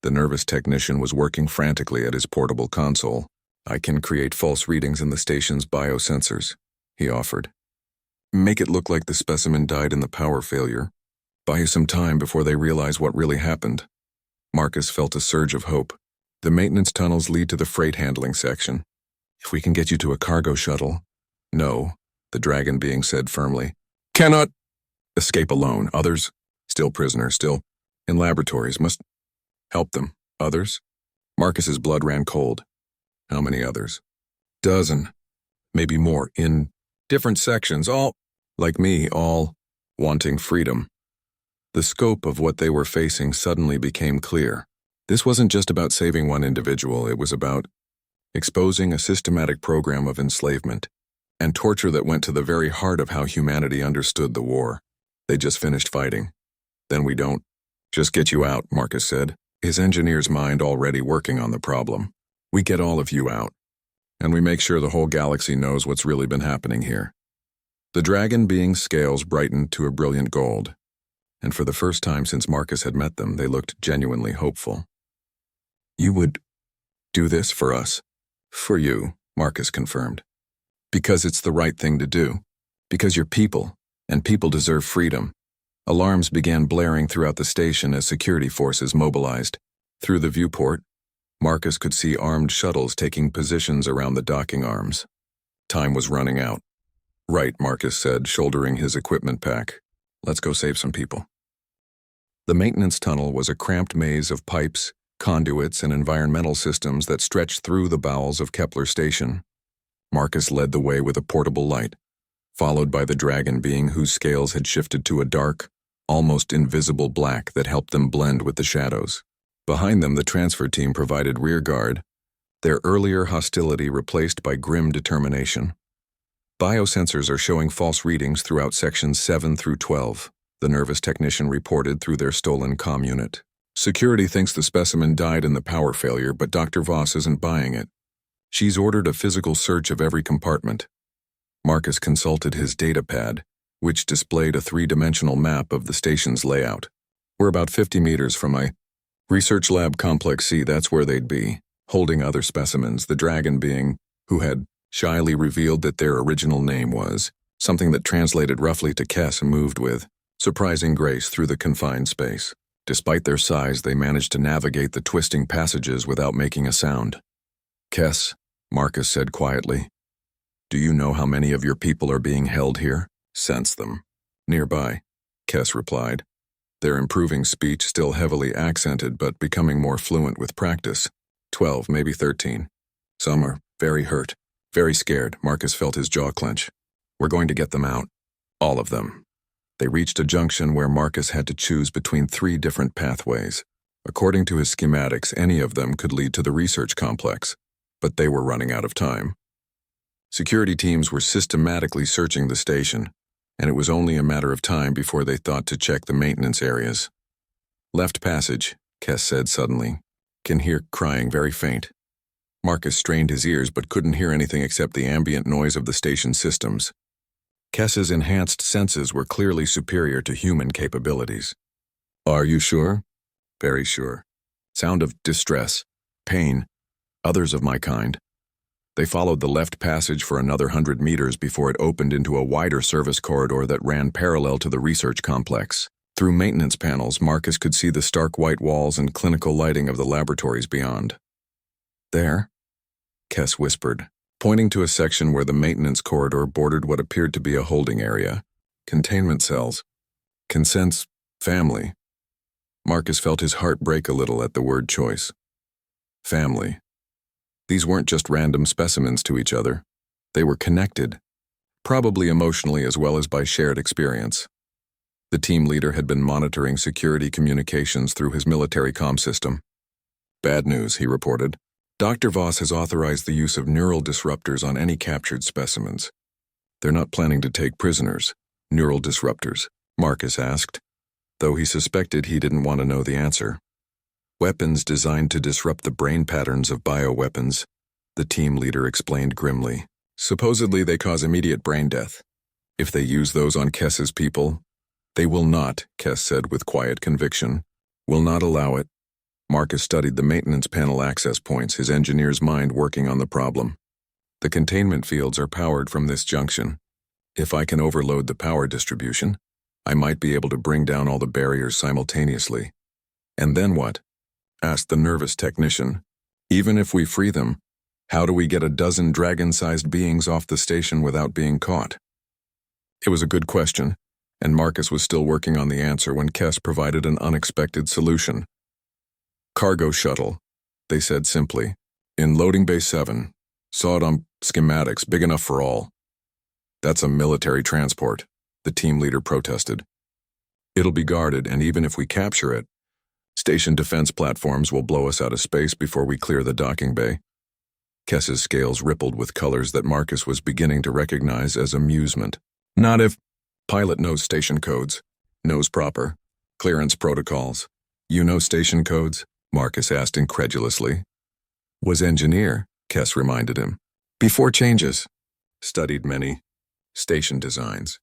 The nervous technician was working frantically at his portable console. I can create false readings in the station's biosensors, he offered. Make it look like the specimen died in the power failure. Buy you some time before they realize what really happened. Marcus felt a surge of hope. The maintenance tunnels lead to the freight handling section. If we can get you to a cargo shuttle. No, the dragon being said firmly. Cannot escape alone. Others, still prisoners, still in laboratories, must help them. Others? Marcus's blood ran cold. How many others? Dozen, maybe more, in different sections, all, like me, all wanting freedom. The scope of what they were facing suddenly became clear. This wasn't just about saving one individual, it was about exposing a systematic program of enslavement and torture that went to the very heart of how humanity understood the war. They just finished fighting. Then we don't just get you out, Marcus said, his engineer's mind already working on the problem. We get all of you out, and we make sure the whole galaxy knows what's really been happening here. The dragon being's scales brightened to a brilliant gold, and for the first time since Marcus had met them, they looked genuinely hopeful. You would do this for us? For you, Marcus confirmed. Because it's the right thing to do. Because you're people, and people deserve freedom. Alarms began blaring throughout the station as security forces mobilized. Through the viewport, Marcus could see armed shuttles taking positions around the docking arms. Time was running out. Right, Marcus said, shouldering his equipment pack. Let's go save some people. The maintenance tunnel was a cramped maze of pipes, conduits, and environmental systems that stretched through the bowels of Kepler Station. Marcus led the way with a portable light, followed by the dragon being whose scales had shifted to a dark, almost invisible black that helped them blend with the shadows. Behind them, the transfer team provided rear guard, their earlier hostility replaced by grim determination. Biosensors are showing false readings throughout sections 7 through 12, the nervous technician reported through their stolen comm unit. Security thinks the specimen died in the power failure, but Dr. Voss isn't buying it. She's ordered a physical search of every compartment. Marcus consulted his data pad, which displayed a three-dimensional map of the station's layout. We're about 50 meters from my research lab complex C, that's where they'd be, holding other specimens, the dragon being, who had shyly revealed that their original name was, something that translated roughly to Kess, moved with surprising grace through the confined space. Despite their size, they managed to navigate the twisting passages without making a sound. Kess, Marcus said quietly, do you know how many of your people are being held here? Sense them. Nearby, Kess replied, their improving speech still heavily accented but becoming more fluent with practice. 12, maybe 13. Some are very hurt, very scared. Marcus felt his jaw clench. We're going to get them out. All of them. They reached a junction where Marcus had to choose between 3 different pathways. According to his schematics, any of them could lead to the research complex, but they were running out of time. Security teams were systematically searching the station, and it was only a matter of time before they thought to check the maintenance areas. Left passage, Kess said suddenly. Can hear crying, very faint. Marcus strained his ears but couldn't hear anything except the ambient noise of the station systems. Kess's enhanced senses were clearly superior to human capabilities. Are you sure? Very sure. Sound of distress, pain, others of my kind. They followed the left passage for another 100 meters before it opened into a wider service corridor that ran parallel to the research complex. Through maintenance panels, Marcus could see the stark white walls and clinical lighting of the laboratories beyond. There, Kess whispered, pointing to a section where the maintenance corridor bordered what appeared to be a holding area. Containment cells. Consents, family. Marcus felt his heart break a little at the word choice. Family. These weren't just random specimens to each other. They were connected, probably emotionally as well as by shared experience. The team leader had been monitoring security communications through his military comm system. Bad news, he reported. Dr. Voss has authorized the use of neural disruptors on any captured specimens. They're not planning to take prisoners. Neural disruptors, Marcus asked, though he suspected he didn't want to know the answer. Weapons designed to disrupt the brain patterns of bioweapons, the team leader explained grimly. Supposedly they cause immediate brain death. If they use those on Kess's people, they will not, Kess said with quiet conviction, will not allow it. Marcus studied the maintenance panel access points, his engineer's mind working on the problem. The containment fields are powered from this junction. If I can overload the power distribution, I might be able to bring down all the barriers simultaneously. And then what? Asked the nervous technician, Even if we free them, how do we get a dozen dragon-sized beings off the station without being caught? It was a good question, and Marcus was still working on the answer when Kess provided an unexpected solution. Cargo shuttle, they said simply. In loading bay 7. Saw it on schematics, big enough for all. That's a military transport, the team leader protested. It'll be guarded, and even if we capture it, station defense platforms will blow us out of space before we clear the docking bay. Kess's scales rippled with colors that Marcus was beginning to recognize as amusement. Not if pilot knows station codes, knows proper clearance protocols. You know station codes? Marcus asked incredulously. Was engineer, Kess reminded him. Before changes. Studied many station designs.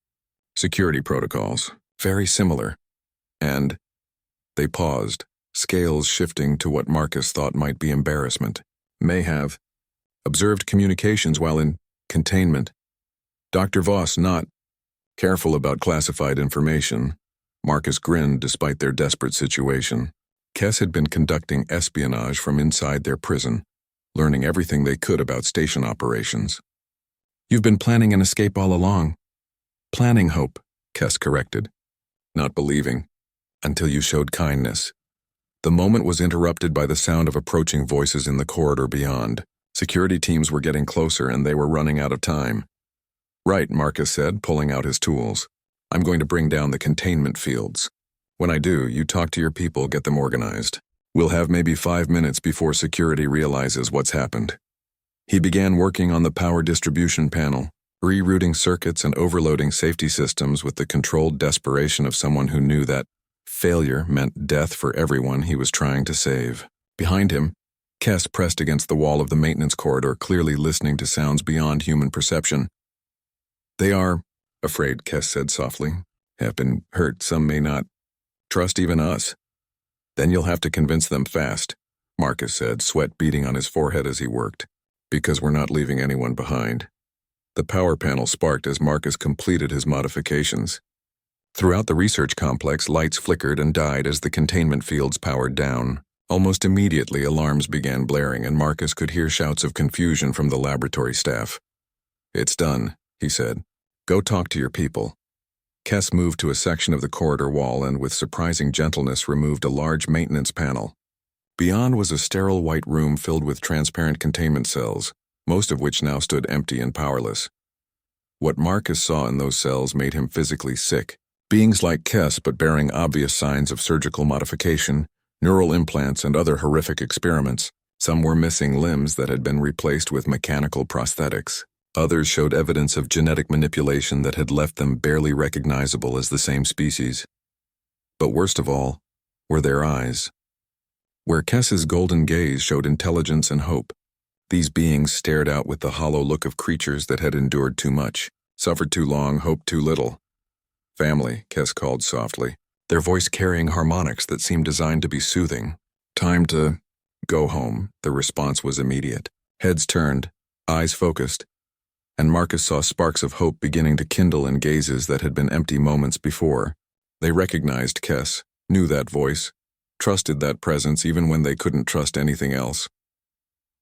Security protocols. Very similar. And they paused, scales shifting to what Marcus thought might be embarrassment. May have observed communications while in containment. Dr. Voss not careful about classified information. Marcus grinned despite their desperate situation. Kess had been conducting espionage from inside their prison, learning everything they could about station operations. You've been planning an escape all along. Planning hope, Kess corrected. Not believing, until you showed kindness. The moment was interrupted by the sound of approaching voices in the corridor beyond. Security teams were getting closer and they were running out of time. Right, Marcus said, pulling out his tools. I'm going to bring down the containment fields. When I do, you talk to your people, get them organized. We'll have maybe 5 minutes before security realizes what's happened. He began working on the power distribution panel, rerouting circuits and overloading safety systems with the controlled desperation of someone who knew that failure meant death for everyone he was trying to save. Behind him, Kess pressed against the wall of the maintenance corridor, clearly listening to sounds beyond human perception. They are afraid, Kess said softly. Have been hurt, some may not trust even us. Then you'll have to convince them fast, Marcus said, sweat beading on his forehead as he worked. Because we're not leaving anyone behind. The power panel sparked as Marcus completed his modifications. Throughout the research complex, lights flickered and died as the containment fields powered down. Almost immediately, alarms began blaring, and Marcus could hear shouts of confusion from the laboratory staff. It's done, he said. Go talk to your people. Kess moved to a section of the corridor wall and with surprising gentleness removed a large maintenance panel. Beyond was a sterile white room filled with transparent containment cells, most of which now stood empty and powerless. What Marcus saw in those cells made him physically sick. Beings like Kess, but bearing obvious signs of surgical modification, neural implants, and other horrific experiments. Some were missing limbs that had been replaced with mechanical prosthetics. Others showed evidence of genetic manipulation that had left them barely recognizable as the same species. But worst of all, were their eyes. Where Kess's golden gaze showed intelligence and hope, these beings stared out with the hollow look of creatures that had endured too much, suffered too long, hoped too little. Family, Kess called softly, their voice carrying harmonics that seemed designed to be soothing. Time to go home, the response was immediate. Heads turned, eyes focused, and Marcus saw sparks of hope beginning to kindle in gazes that had been empty moments before. They recognized Kess, knew that voice, trusted that presence even when they couldn't trust anything else.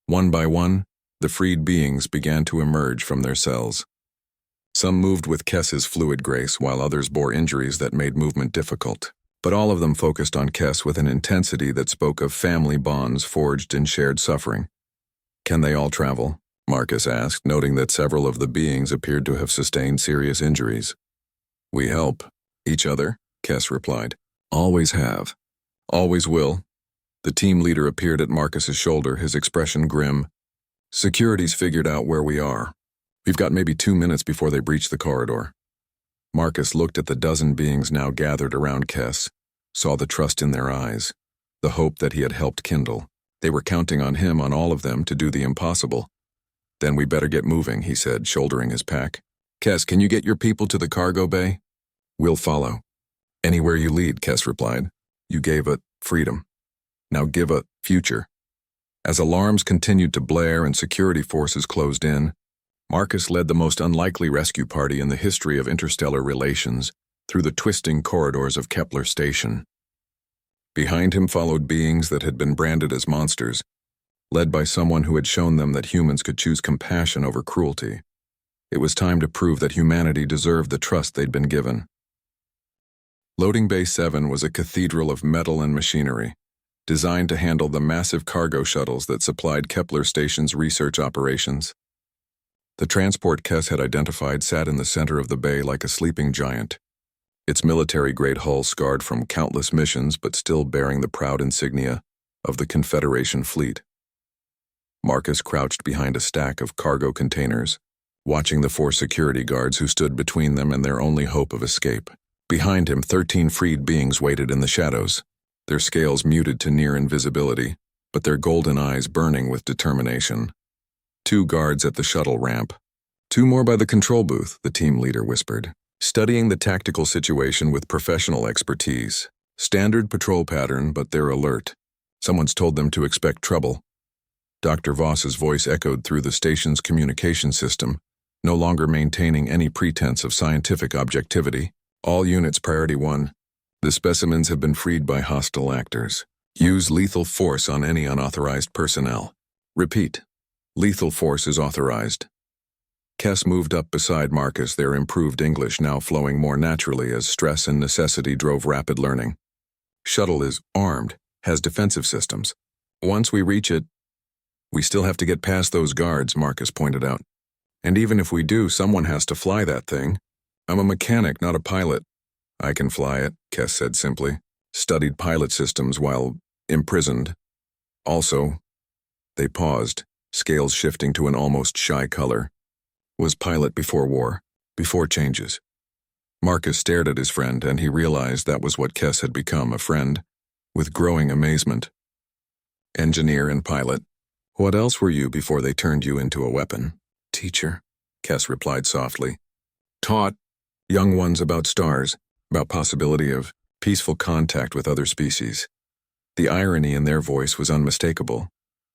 One by one, the freed beings began to emerge from their cells. Some moved with Kess's fluid grace, while others bore injuries that made movement difficult. But all of them focused on Kess with an intensity that spoke of family bonds forged in shared suffering. Can they all travel? Marcus asked, noting that several of the beings appeared to have sustained serious injuries. We help each other, Kess replied. Always have. Always will. The team leader appeared at Marcus's shoulder, his expression grim. Security's figured out where we are. We've got maybe 2 minutes before they breach the corridor. Marcus looked at the dozen beings now gathered around Kess, saw the trust in their eyes, the hope that he had helped kindle. They were counting on him, on all of them, to do the impossible. Then we better get moving, he said, shouldering his pack. Kess, can you get your people to the cargo bay? We'll follow. Anywhere you lead, Kess replied. You gave a freedom. Now give a future. As alarms continued to blare and security forces closed in, Marcus led the most unlikely rescue party in the history of interstellar relations through the twisting corridors of Kepler Station. Behind him followed beings that had been branded as monsters, led by someone who had shown them that humans could choose compassion over cruelty. It was time to prove that humanity deserved the trust they'd been given. Loading Bay 7 was a cathedral of metal and machinery, designed to handle the massive cargo shuttles that supplied Kepler Station's research operations. The transport Kes had identified sat in the center of the bay like a sleeping giant, its military-grade hull scarred from countless missions but still bearing the proud insignia of the Confederation fleet. Marcus crouched behind a stack of cargo containers, watching the 4 security guards who stood between them and their only hope of escape. Behind him, 13 freed beings waited in the shadows, their scales muted to near invisibility, but their golden eyes burning with determination. 2 guards at the shuttle ramp. 2 more by the control booth, the team leader whispered, studying the tactical situation with professional expertise. Standard patrol pattern, but they're alert. Someone's told them to expect trouble. Dr. Voss's voice echoed through the station's communication system, no longer maintaining any pretense of scientific objectivity. All units priority 1. The specimens have been freed by hostile actors. Use lethal force on any unauthorized personnel. Repeat. Lethal force is authorized. Kes moved up beside Marcus, their improved English now flowing more naturally as stress and necessity drove rapid learning. Shuttle is armed, has defensive systems. Once we reach it, we still have to get past those guards, Marcus pointed out. And even if we do, someone has to fly that thing. I'm a mechanic, not a pilot. I can fly it, Kes said simply. Studied pilot systems while imprisoned. Also, they paused, scales shifting to an almost shy color. Was pilot before war, before changes. Marcus stared at his friend, and he realized that was what Kes had become, a friend, with growing amazement. Engineer and pilot. What else were you before they turned you into a weapon? Teacher, Kes replied softly. Taught young ones about stars, about possibility of peaceful contact with other species. The irony in their voice was unmistakable.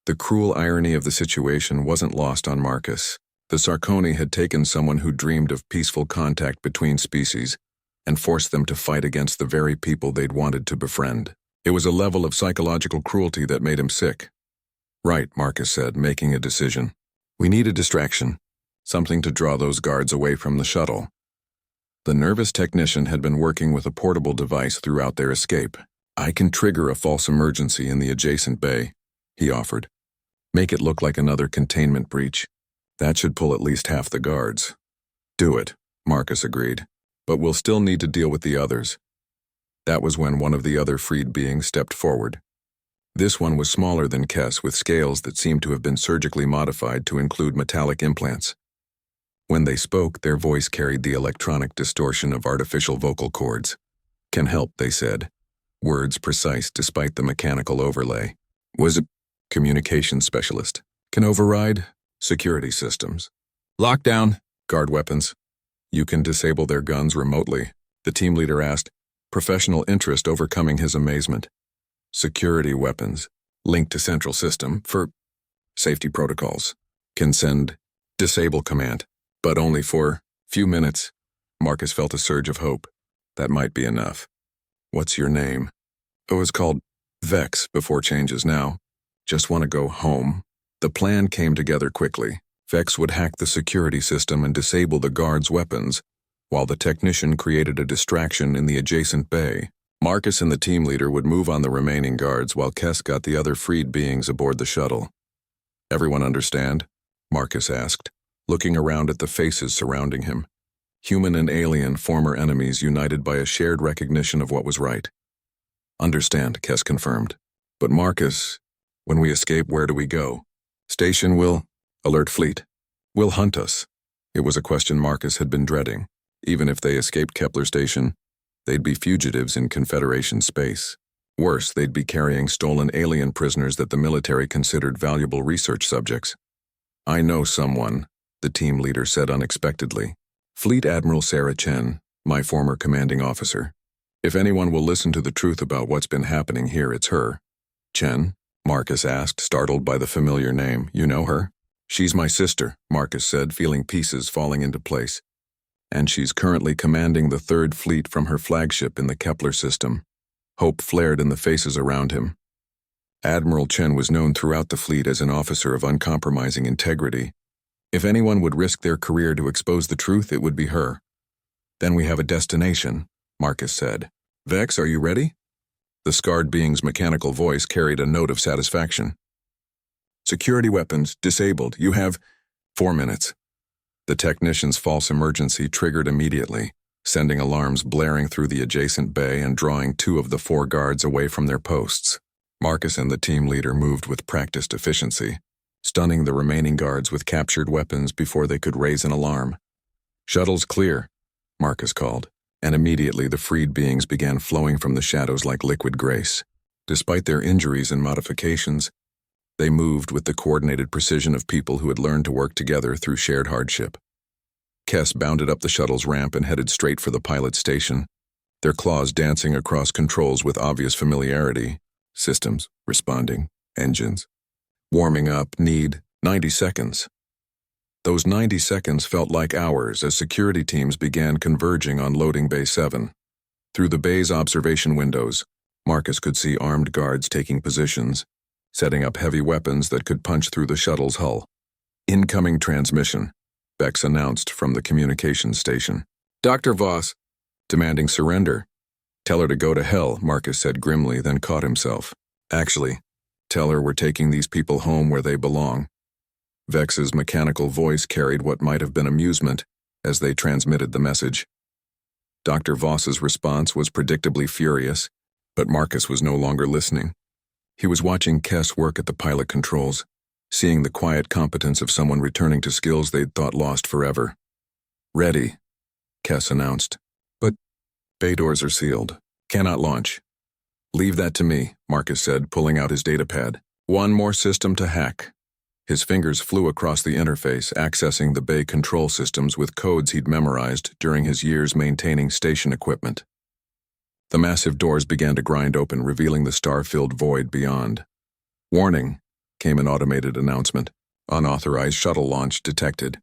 The cruel irony of the situation wasn't lost on Marcus. The Sarconi had taken someone who dreamed of peaceful contact between species and forced them to fight against the very people they'd wanted to befriend. It was a level of psychological cruelty that made him sick. Right, Marcus said, making a decision. We need a distraction, something to draw those guards away from the shuttle. The nervous technician had been working with a portable device throughout their escape. I can trigger a false emergency in the adjacent bay, he offered. Make it look like another containment breach. That should pull at least half the guards. Do it, Marcus agreed. But we'll still need to deal with the others. That was when one of the other freed beings stepped forward. This one was smaller than Kes, with scales that seemed to have been surgically modified to include metallic implants. When they spoke, their voice carried the electronic distortion of artificial vocal cords. Can help, they said. Words precise despite the mechanical overlay. Was a communications specialist. Can override security systems. Lockdown, guard weapons. You can disable their guns remotely, the team leader asked, professional interest overcoming his amazement. Security weapons, linked to central system for safety protocols. Can send disable command. But only for few minutes. Marcus felt a surge of hope. That might be enough. What's your name? It was called Vex before changes now. Just want to go home. The plan came together quickly. Vex would hack the security system and disable the guards' weapons, while the technician created a distraction in the adjacent bay. Marcus and the team leader would move on the remaining guards while Kes got the other freed beings aboard the shuttle. Everyone understand? Marcus asked, looking around at the faces surrounding him. Human and alien former enemies united by a shared recognition of what was right. Understand, Kes confirmed. But Marcus, when we escape, where do we go? Station will alert fleet. Will hunt us. It was a question Marcus had been dreading. Even if they escaped Kepler Station, they'd be fugitives in Confederation space. Worse, they'd be carrying stolen alien prisoners that the military considered valuable research subjects. I know someone, the team leader said unexpectedly. Fleet Admiral Sarah Chen, my former commanding officer. If anyone will listen to the truth about what's been happening here, it's her. Chen? Marcus asked, startled by the familiar name. You know her? She's my sister, Marcus said, feeling pieces falling into place. And she's currently commanding the 3rd Fleet from her flagship in the Kepler system. Hope flared in the faces around him. Admiral Chen was known throughout the fleet as an officer of uncompromising integrity. If anyone would risk their career to expose the truth, it would be her. "Then we have a destination," Marcus said. "Vex, are you ready?" The scarred being's mechanical voice carried a note of satisfaction. "Security weapons disabled. You have 4 minutes." The technician's false emergency triggered immediately, sending alarms blaring through the adjacent bay and drawing 2 of the 4 guards away from their posts. Marcus and the team leader moved with practiced efficiency, stunning the remaining guards with captured weapons before they could raise an alarm. "Shuttle's clear," Marcus called, and immediately the freed beings began flowing from the shadows like liquid grace. Despite their injuries and modifications, they moved with the coordinated precision of people who had learned to work together through shared hardship. Kess bounded up the shuttle's ramp and headed straight for the pilot's station, their claws dancing across controls with obvious familiarity. Systems, responding, engines. Warming up, need 90 seconds. Those 90 seconds felt like hours as security teams began converging on loading Bay 7. Through the bay's observation windows, Marcus could see armed guards taking positions, setting up heavy weapons that could punch through the shuttle's hull. "Incoming transmission," Bex announced from the communications station. "Dr. Voss, demanding surrender." "Tell her to go to hell," Marcus said grimly, then caught himself. "Actually, tell her we're taking these people home where they belong." Vex's mechanical voice carried what might have been amusement as they transmitted the message. Dr. Voss's response was predictably furious, but Marcus was no longer listening. He was watching Kess work at the pilot controls, seeing the quiet competence of someone returning to skills they'd thought lost forever. "Ready," Kess announced. "But bay doors are sealed. Cannot launch." "Leave that to me," Marcus said, pulling out his datapad. "One more system to hack." His fingers flew across the interface, accessing the bay control systems with codes he'd memorized during his years maintaining station equipment. The massive doors began to grind open, revealing the star-filled void beyond. "Warning," came an automated announcement. "Unauthorized shuttle launch detected.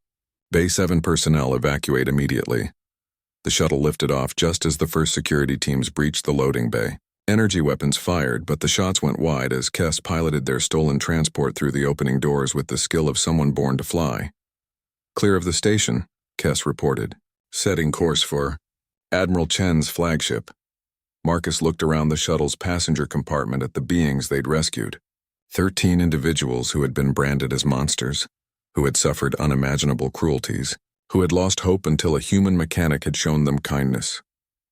Bay 7 personnel evacuate immediately." The shuttle lifted off just as the first security teams breached the loading bay. Energy weapons fired, but the shots went wide as Kess piloted their stolen transport through the opening doors with the skill of someone born to fly. "Clear of the station," Kess reported, setting course for Admiral Chen's flagship. Marcus looked around the shuttle's passenger compartment at the beings they'd rescued. 13 individuals who had been branded as monsters, who had suffered unimaginable cruelties, who had lost hope until a human mechanic had shown them kindness.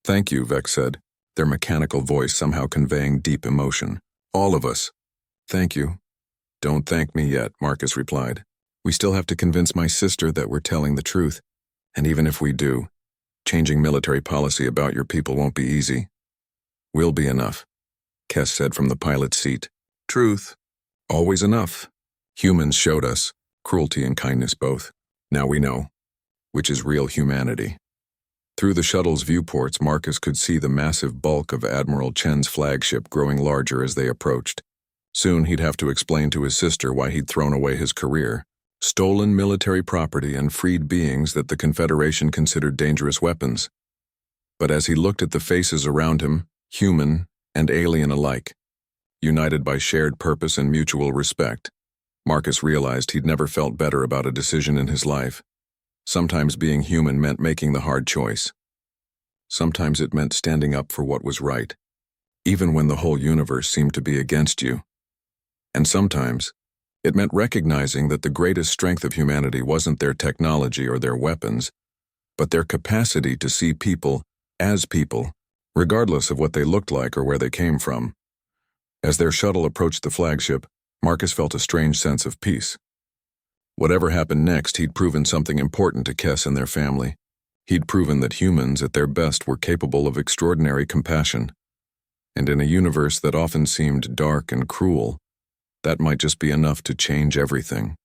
"Thank you," Vex said, their mechanical voice somehow conveying deep emotion. "All of us." "Thank you." "Don't thank me yet," Marcus replied. "We still have to convince my sister that we're telling the truth. And even if we do, changing military policy about your people won't be easy." "Will be enough," Kess said from the pilot's seat. "Truth. Always enough. Humans showed us, cruelty and kindness both. Now we know, which is real humanity." Through the shuttle's viewports, Marcus could see the massive bulk of Admiral Chen's flagship growing larger as they approached. Soon he'd have to explain to his sister why he'd thrown away his career, stolen military property and freed beings that the Confederation considered dangerous weapons. But as he looked at the faces around him, human and alien alike, united by shared purpose and mutual respect, Marcus realized he'd never felt better about a decision in his life. Sometimes being human meant making the hard choice. Sometimes it meant standing up for what was right, even when the whole universe seemed to be against you. And sometimes it meant recognizing that the greatest strength of humanity wasn't their technology or their weapons, but their capacity to see people as people, regardless of what they looked like or where they came from. As their shuttle approached the flagship, Marcus felt a strange sense of peace. Whatever happened next, he'd proven something important to Kess and their family. He'd proven that humans at their best were capable of extraordinary compassion. And in a universe that often seemed dark and cruel, that might just be enough to change everything.